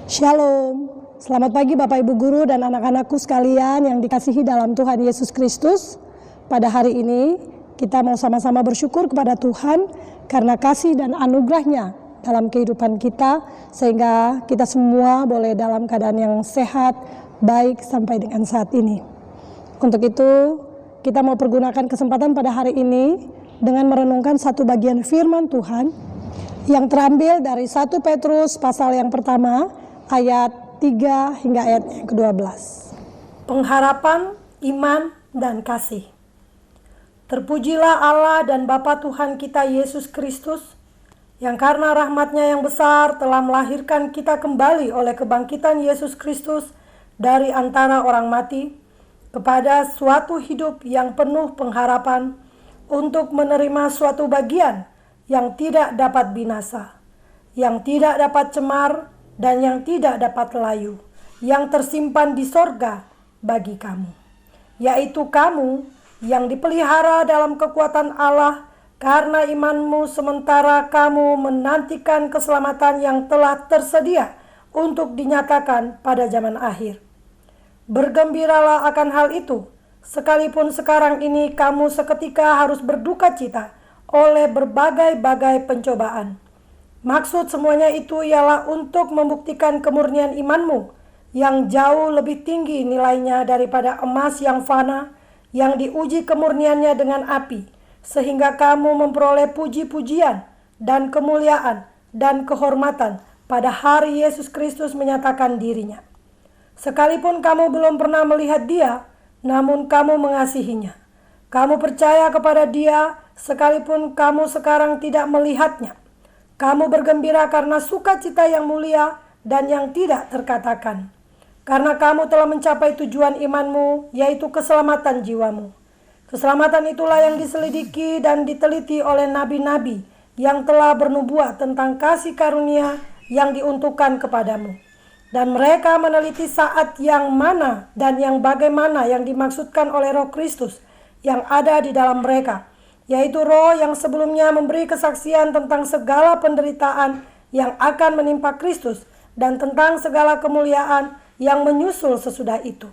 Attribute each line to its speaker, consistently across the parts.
Speaker 1: Shalom, selamat pagi Bapak Ibu Guru dan anak-anakku sekalian yang dikasihi dalam Tuhan Yesus Kristus. Pada hari ini kita mau sama-sama bersyukur kepada Tuhan karena kasih dan anugerah-Nya dalam kehidupan kita, sehingga kita semua boleh dalam keadaan yang sehat, baik sampai dengan saat ini. Untuk itu kita mau pergunakan kesempatan pada hari ini dengan merenungkan satu bagian firman Tuhan yang terambil dari 1 Petrus pasal yang pertama, ayat 3 hingga ayat yang ke-12. Pengharapan, iman, dan kasih. Terpujilah Allah dan Bapa Tuhan kita Yesus Kristus, yang karena rahmat-Nya yang besar telah melahirkan kita kembali oleh kebangkitan Yesus Kristus dari antara orang mati, kepada suatu hidup yang penuh pengharapan, untuk menerima suatu bagian yang tidak dapat binasa, yang tidak dapat cemar, dan yang tidak dapat layu, yang tersimpan di sorga bagi kamu, yaitu kamu yang dipelihara dalam kekuatan Allah karena imanmu, sementara kamu menantikan keselamatan yang telah tersedia untuk dinyatakan pada zaman akhir. Bergembiralah akan hal itu, sekalipun sekarang ini kamu seketika harus berduka cita oleh berbagai-bagai pencobaan. Maksud semuanya itu ialah untuk membuktikan kemurnian imanmu yang jauh lebih tinggi nilainya daripada emas yang fana, yang diuji kemurniannya dengan api, sehingga kamu memperoleh puji-pujian dan kemuliaan dan kehormatan pada hari Yesus Kristus menyatakan dirinya. Sekalipun kamu belum pernah melihat Dia, namun kamu mengasihinya. Kamu percaya kepada Dia sekalipun kamu sekarang tidak melihatnya. Kamu bergembira karena sukacita yang mulia dan yang tidak terkatakan, karena kamu telah mencapai tujuan imanmu, yaitu keselamatan jiwamu. Keselamatan itulah yang diselidiki dan diteliti oleh nabi-nabi yang telah bernubuat tentang kasih karunia yang diuntukkan kepadamu. Dan mereka meneliti saat yang mana dan yang bagaimana yang dimaksudkan oleh Roh Kristus yang ada di dalam mereka, yaitu Roh yang sebelumnya memberi kesaksian tentang segala penderitaan yang akan menimpa Kristus dan tentang segala kemuliaan yang menyusul sesudah itu.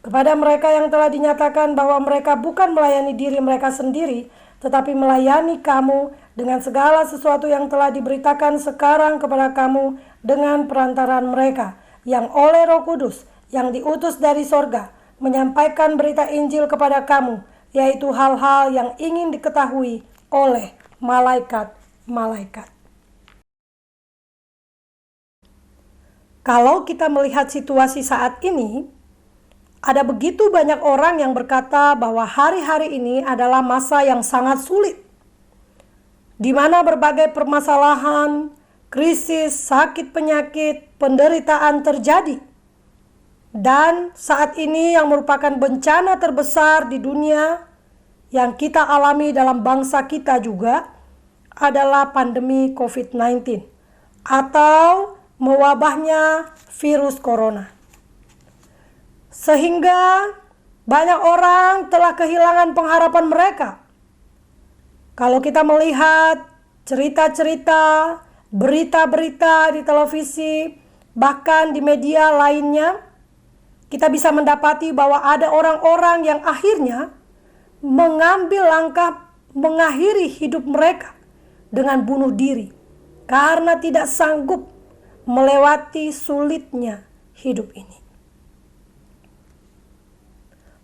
Speaker 1: Kepada mereka yang telah dinyatakan bahwa mereka bukan melayani diri mereka sendiri, tetapi melayani kamu dengan segala sesuatu yang telah diberitakan sekarang kepada kamu dengan perantaran mereka, yang oleh Roh Kudus yang diutus dari sorga menyampaikan berita Injil kepada kamu, yaitu hal-hal yang ingin diketahui oleh malaikat-malaikat. Kalau kita melihat situasi saat ini, ada begitu banyak orang yang berkata bahwa hari-hari ini adalah masa yang sangat sulit, di mana berbagai permasalahan, krisis, sakit penyakit, penderitaan terjadi. Dan saat ini yang merupakan bencana terbesar di dunia yang kita alami dalam bangsa kita juga adalah pandemi COVID-19 atau mewabahnya virus corona. Sehingga banyak orang telah kehilangan pengharapan mereka. Kalau kita melihat cerita-cerita, berita-berita di televisi, bahkan di media lainnya, kita bisa mendapati bahwa ada orang-orang yang akhirnya mengambil langkah mengakhiri hidup mereka dengan bunuh diri karena tidak sanggup melewati sulitnya hidup ini.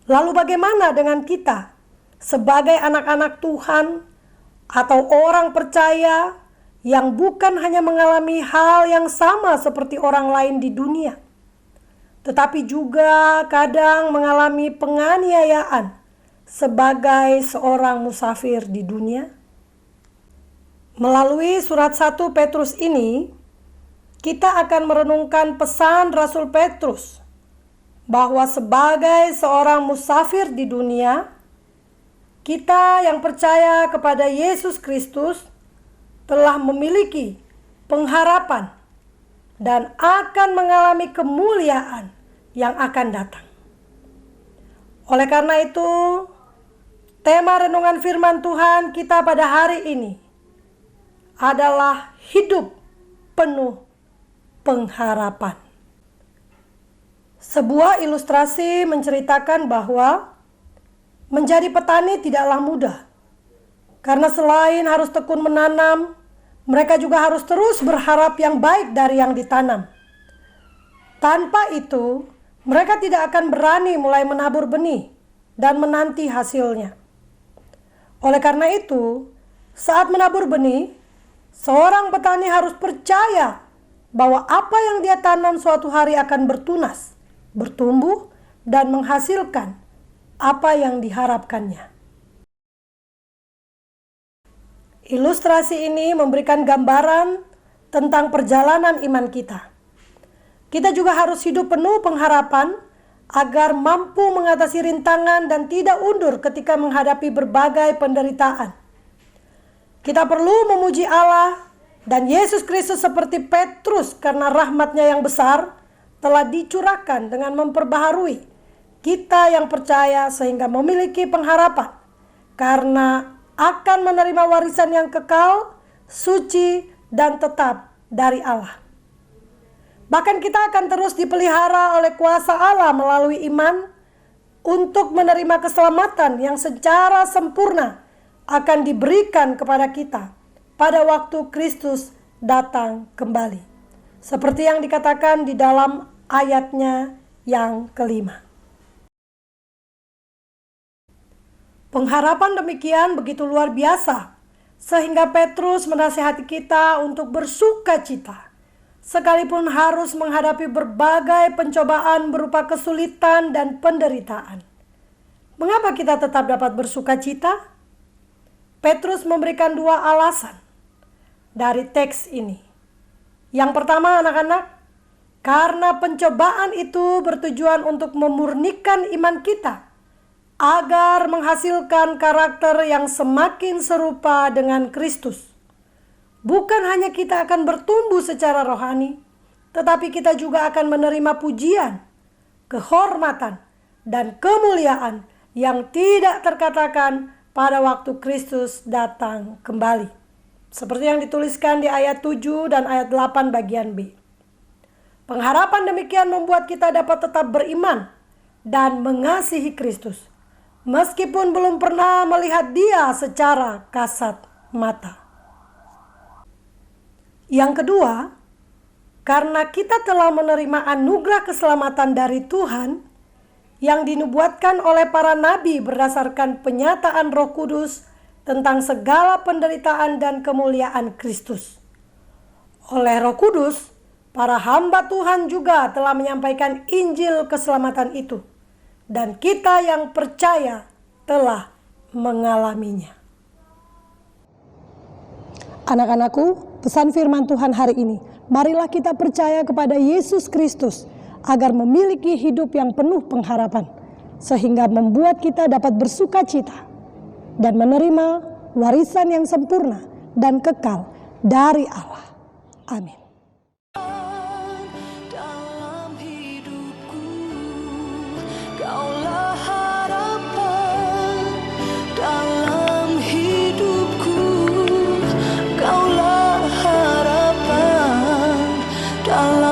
Speaker 1: Lalu bagaimana dengan kita sebagai anak-anak Tuhan atau orang percaya yang bukan hanya mengalami hal yang sama seperti orang lain di dunia, tetapi juga kadang mengalami penganiayaan sebagai seorang musafir di dunia? Melalui surat 1 Petrus ini, kita akan merenungkan pesan Rasul Petrus bahwa sebagai seorang musafir di dunia, kita yang percaya kepada Yesus Kristus telah memiliki pengharapan dan akan mengalami kemuliaan yang akan datang. Oleh karena itu, tema renungan firman Tuhan kita pada hari ini adalah hidup penuh pengharapan. Sebuah ilustrasi menceritakan bahwa menjadi petani tidaklah mudah. Karena selain harus tekun menanam, mereka juga harus terus berharap yang baik dari yang ditanam. Tanpa itu, mereka tidak akan berani mulai menabur benih dan menanti hasilnya. Oleh karena itu, saat menabur benih, seorang petani harus percaya bahwa apa yang dia tanam suatu hari akan bertunas, bertumbuh, dan menghasilkan apa yang diharapkannya. Ilustrasi ini memberikan gambaran tentang perjalanan iman kita. Kita juga harus hidup penuh pengharapan agar mampu mengatasi rintangan dan tidak undur ketika menghadapi berbagai penderitaan. Kita perlu memuji Allah dan Yesus Kristus seperti Petrus karena rahmat-Nya yang besar telah dicurahkan dengan memperbaharui kita yang percaya sehingga memiliki pengharapan karena akan menerima warisan yang kekal, suci, dan tetap dari Allah. Bahkan kita akan terus dipelihara oleh kuasa Allah melalui iman untuk menerima keselamatan yang secara sempurna akan diberikan kepada kita pada waktu Kristus datang kembali. Seperti yang dikatakan di dalam ayatnya yang kelima. Pengharapan demikian begitu luar biasa, sehingga Petrus menasihati kita untuk bersukacita, sekalipun harus menghadapi berbagai pencobaan berupa kesulitan dan penderitaan. Mengapa kita tetap dapat bersukacita? Petrus memberikan dua alasan dari teks ini. Yang pertama, anak-anak, karena pencobaan itu bertujuan untuk memurnikan iman kita, agar menghasilkan karakter yang semakin serupa dengan Kristus. Bukan hanya kita akan bertumbuh secara rohani, tetapi kita juga akan menerima pujian, kehormatan, dan kemuliaan yang tidak terkatakan pada waktu Kristus datang kembali. Seperti yang dituliskan di ayat 7 dan ayat 8 bagian B. Pengharapan demikian membuat kita dapat tetap beriman dan mengasihi Kristus, meskipun belum pernah melihat Dia secara kasat mata. Yang kedua, karena kita telah menerima anugerah keselamatan dari Tuhan yang dinubuatkan oleh para nabi berdasarkan penyataan Roh Kudus tentang segala penderitaan dan kemuliaan Kristus. Oleh Roh Kudus, para hamba Tuhan juga telah menyampaikan Injil keselamatan itu, dan kita yang percaya telah mengalaminya. Anak-anakku, pesan firman Tuhan hari ini, marilah kita percaya kepada Yesus Kristus agar memiliki hidup yang penuh pengharapan, sehingga membuat kita dapat bersukacita dan menerima warisan yang sempurna dan kekal dari Allah. Amin.
Speaker 2: Dalam